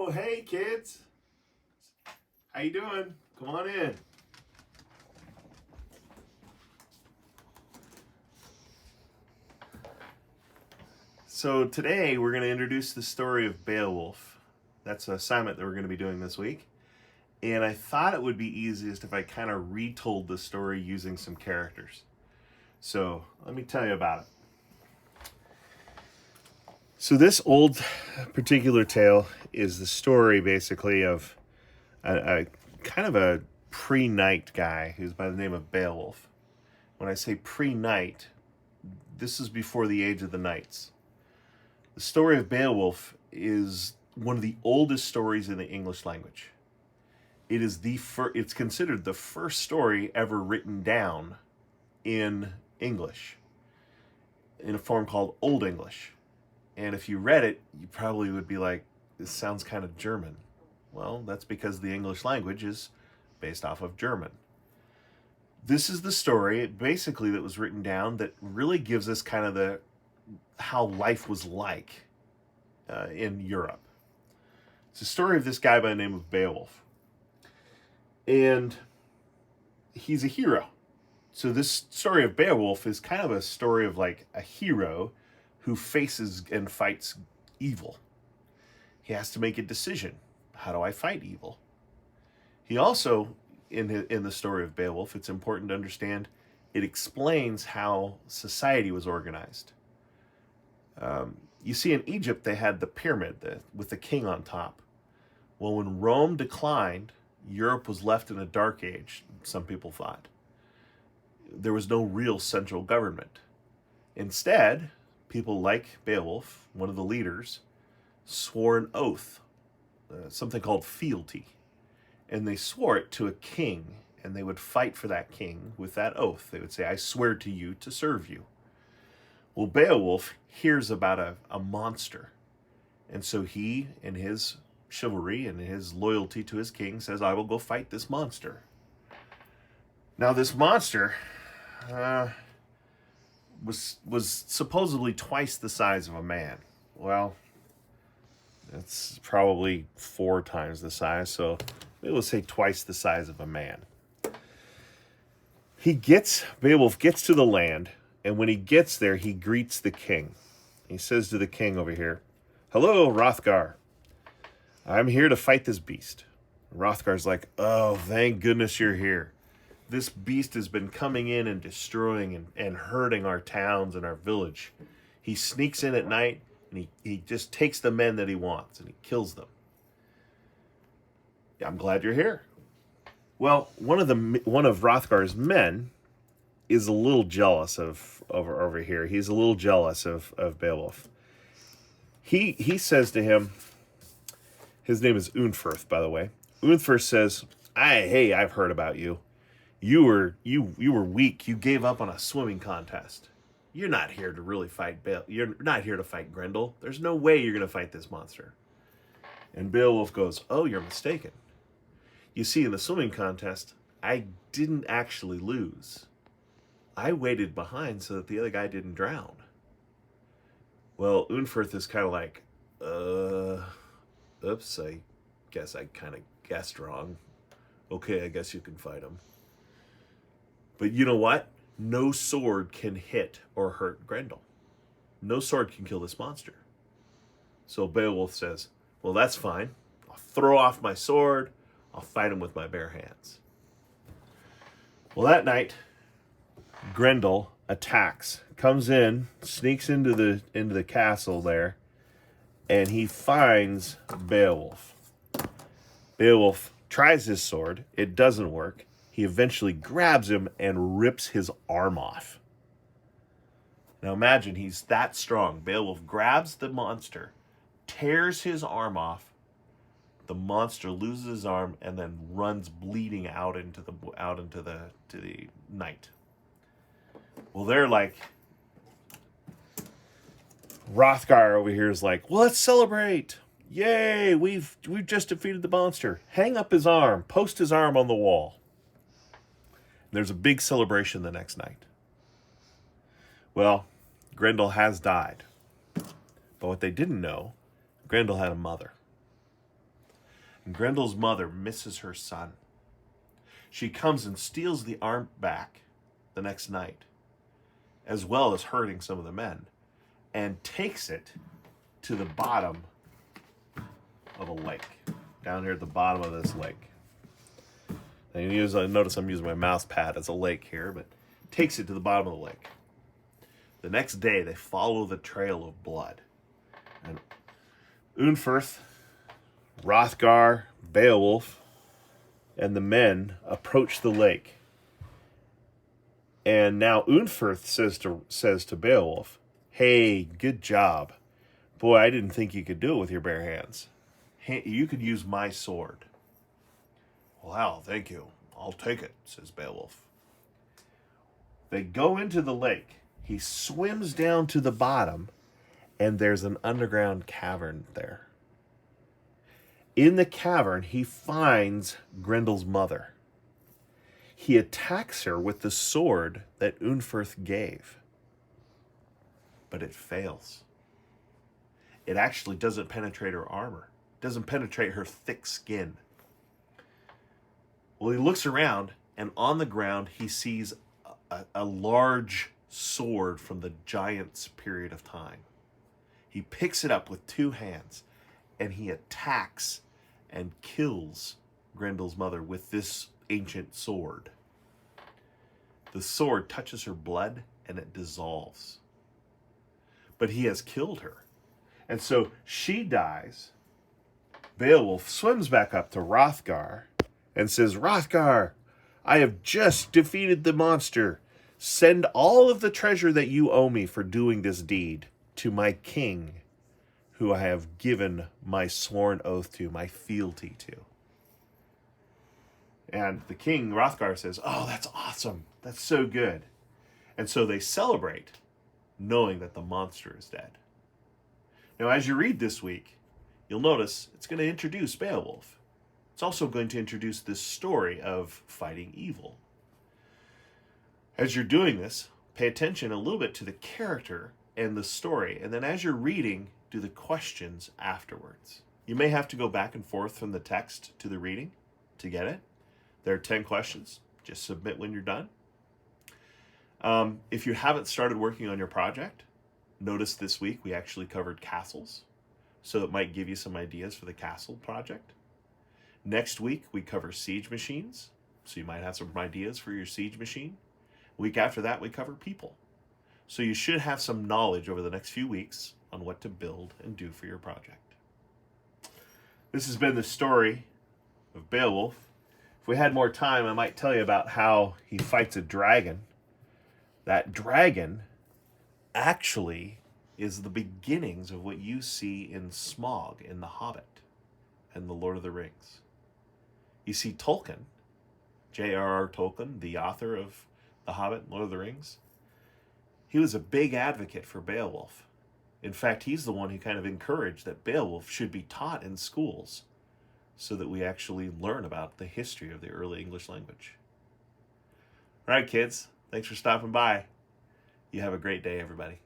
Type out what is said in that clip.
Oh, hey kids. How you doing? Come on in. So today we're going to introduce the story of Beowulf. That's an assignment that we're going to be doing this week. And I thought it would be easiest if I kind of retold the story using some characters. So let me tell you about it. So this old particular tale is the story basically of a kind of a pre-knight guy who's by the name of Beowulf. When I say pre-knight, this is before the age of the knights. The story of Beowulf is one of the oldest stories in the English language. It is it's considered the first story ever written down in English in a form called Old English. And if you read it, you probably would be like, this sounds kind of German. Well, that's because the English language is based off of German. This is the story, basically, that was written down that really gives us kind of how life was like in Europe. It's a story of this guy by the name of Beowulf. And he's a hero. So this story of Beowulf is kind of a story of like a hero who faces and fights evil. He has to make a decision. How do I fight evil? He also, in the story of Beowulf, it's important to understand, it explains how society was organized. You see, in Egypt, they had the pyramid with the king on top. Well, when Rome declined, Europe was left in a dark age, some people thought. There was no real central government. Instead, people like Beowulf, one of the leaders, swore an oath, something called fealty. And they swore it to a king, and they would fight for that king with that oath. They would say, I swear to you to serve you. Well, Beowulf hears about a monster. And so he, in his chivalry and his loyalty to his king, says, I will go fight this monster. Now, this monster was supposedly twice the size of a man. Well, it's probably 4 times the size, so maybe we'll say twice the size of a man. Beowulf gets to the land, and when he gets there, he greets the king. He says to the king over here, Hello, Hrothgar. I'm here to fight this beast. Hrothgar's like, oh, thank goodness you're here. This beast has been coming in and destroying and hurting our towns and our village. He sneaks in at night, and he just takes the men that he wants, and he kills them. Yeah, I'm glad you're here. Well, one of Hrothgar's men is a little jealous of over here. He's a little jealous of Beowulf. He says to him, his name is Unferth, by the way. Unferth says, hey, I've heard about you. You were weak. You gave up on a swimming contest. You're not here to really fight You're not here to fight Grendel. There's no way you're going to fight this monster. And Beowulf goes, oh, you're mistaken. You see, in the swimming contest, I didn't actually lose. I waited behind so that the other guy didn't drown. Well, Unferth is kind of like, oops, I guess I kind of guessed wrong. Okay, I guess you can fight him. But you know what? No sword can hit or hurt Grendel. No sword can kill this monster. So Beowulf says, well, that's fine. I'll throw off my sword. I'll fight him with my bare hands. Well, that night, Grendel attacks, comes in, sneaks into the castle there, and he finds Beowulf. Beowulf tries his sword. It doesn't work. He eventually grabs him and rips his arm off. Now imagine he's that strong. Beowulf grabs the monster, tears his arm off. The monster loses his arm and then runs bleeding out into the night. Well, they're like, Hrothgar over here is like, well, let's celebrate. Yay, we've just defeated the monster. Hang up his arm, post his arm on the wall. There's a big celebration the next night. Well, Grendel has died. But what they didn't know, Grendel had a mother. Grendel's mother misses her son. She comes and steals the arm back the next night, as well as hurting some of the men, and takes it to the bottom of a lake, down here at the bottom of this lake. And notice I'm using my mouse pad as a lake here, but takes it to the bottom of the lake. The next day, they follow the trail of blood. And Unferth, Hrothgar, Beowulf, and the men approach the lake. And now Unferth says to Beowulf, "Hey, good job. Boy, I didn't think you could do it with your bare hands. Hey, you could use my sword." "Wow, thank you. I'll take it," says Beowulf. They go into the lake. He swims down to the bottom, and there's an underground cavern there. In the cavern, he finds Grendel's mother. He attacks her with the sword that Unferth gave. But it fails. It actually doesn't penetrate her armor. It doesn't penetrate her thick skin. Well, he looks around, and on the ground, he sees a large sword from the giant's period of time. He picks it up with two hands, and he attacks and kills Grendel's mother with this ancient sword. The sword touches her blood, and it dissolves. But he has killed her. And so she dies. Beowulf swims back up to Hrothgar and says, "Hrothgar, I have just defeated the monster. Send all of the treasure that you owe me for doing this deed to my king, who I have given my sworn oath to, my fealty to." And the king, Hrothgar, says, "Oh, that's awesome. That's so good." And so they celebrate, knowing that the monster is dead. Now, as you read this week, you'll notice it's going to introduce Beowulf. It's also going to introduce this story of fighting evil. As you're doing this, pay attention a little bit to the character and the story, and then as you're reading, do the questions afterwards. You may have to go back and forth from the text to the reading to get it. There are 10 questions. Just submit when you're done. If you haven't started working on your project, notice this week we actually covered castles, so it might give you some ideas for the castle project. Next week we cover siege machines, so you might have some ideas for your siege machine. Week after that we cover people. So you should have some knowledge over the next few weeks on what to build and do for your project. This has been the story of Beowulf. If we had more time, I might tell you about how he fights a dragon. That dragon actually is the beginnings of what you see in Smaug in The Hobbit and The Lord of the Rings. You see Tolkien, J.R.R. Tolkien, the author of The Hobbit and Lord of the Rings. He was a big advocate for Beowulf. In fact, he's the one who kind of encouraged that Beowulf should be taught in schools so that we actually learn about the history of the early English language. All right, kids, thanks for stopping by. You have a great day, everybody.